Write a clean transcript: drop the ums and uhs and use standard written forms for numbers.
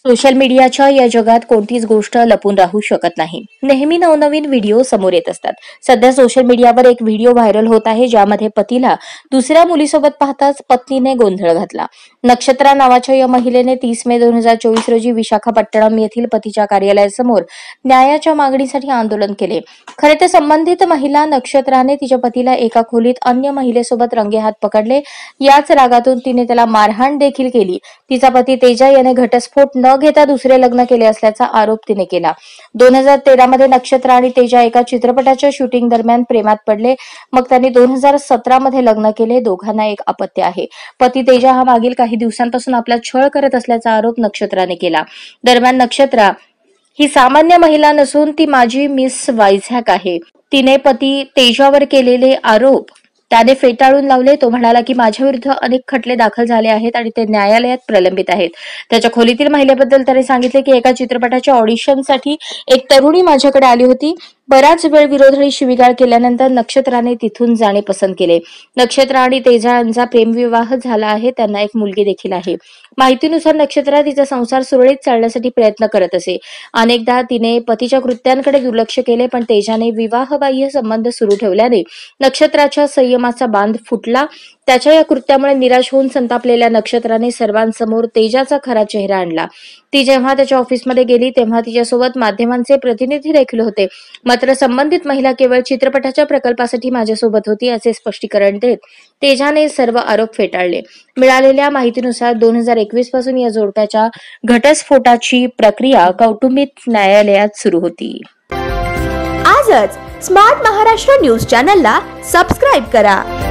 Social मीडियाच्या या जगात कोणतीच गोष्ट लपून राहू शकत नाही. नेहमी नवनवीन व्हिडिओ समोर येत असतात. सध्या सोशल मीडियावर एक व्हिडिओ व्हायरल होत आहे, ज्यामध्ये पतीला दुसऱ्या मुलीसोबत पाहताच पत्नीने गोंधळ घातला. नक्षत्रा नावाच्या या महिलेने 30 मे 2024 रोजी विशाखापट्टणम येथील पतीच्या कार्यालयासमोर न्यायाच्या मागणीसाठी आंदोलन केले. खरे तर संबंधित महिला नक्षत्राने तिच्या पतीला एका खोलीत अन्य महिलेसोबत रंगेहात पकडले. याच रागातून तिने त्याला मारहाण देखील केली. तिचा पती तेजा याने घटस्फोट न घेता दुसरे लग्न केले असल्याचा आरोप तिने केला. 2013 मध्ये नक्षत्र आणि तेजा एका चित्रपटाच्या शूटिंग दरम्यान प्रेमात पडले. मग त्यांनी 2017 मध्ये लग्न केले. दोघांना एक अपत्य आहे. पती तेजा हा मागील काही दिवसांपासून आपला छळ करत असल्याचा आरोप नक्षत्राने केला. दरम्यान नक्षत्रा ही सामान्य महिला नसून ती माझी मिस वायझॅक आहे. तिने पती तेजावर केलेले आरोप त्याने फेटाळून लावले. तो म्हणाला की माझ्या विरुद्ध अनेक खटले दाखल झाले आहेत आणि ते न्यायालयात प्रलंबित आहेत. त्याच्या खोलीतील महिलेबद्दल त्याने सांगितले की एका चित्रपटाच्या ऑडिशनसाठी एक तरुणी माझ्याकडे आली होती. बराच वेळ विरोध आणि शिवीगाळ केल्यानंतर नक्षत्राने तिथून जाणे पसंत केले. नक्षत्र आणि तेजा यांचा प्रेमविवाह झाला आहे. त्यांना एक मुलगी देखील आहे. माहितीनुसार नक्षत्रा तिचा संसार सुरळीत चालण्यासाठी प्रयत्न करत असे. अनेकदा तिने पतीच्या कृत्यांकडे दुर्लक्ष केले, पण तेजाने विवाहबाह्य संबंध सुरू ठेवल्याने नक्षत्राच्या संयमाचा बांध फुटला. त्याच्या या कृत्यामुळे निराश होऊन संतापलेल्या नक्षत्राने सर्वांसमोर तेजाचा खरा चेहरा आणला. ती जेव्हा त्याच्या ऑफिसमध्ये गेली तेव्हा तिच्यासोबत माध्यमांचे प्रतिनिधी देखील होते. मात्र संबंधित महिला केवळ चित्रपटाच्या प्रकल्पासाठी माझ्यासोबत होती असे स्पष्टीकरण देत तेजाने सर्व आरोप फेटाळले. मिळालेल्या माहितीनुसार 2021 पासून या जोडप्याच्या घटस्फोटाची प्रक्रिया कौटुंबिक न्यायालयात सुरू होती. आजच स्मार्ट महाराष्ट्र न्यूज चॅनलला सबस्क्राईब करा.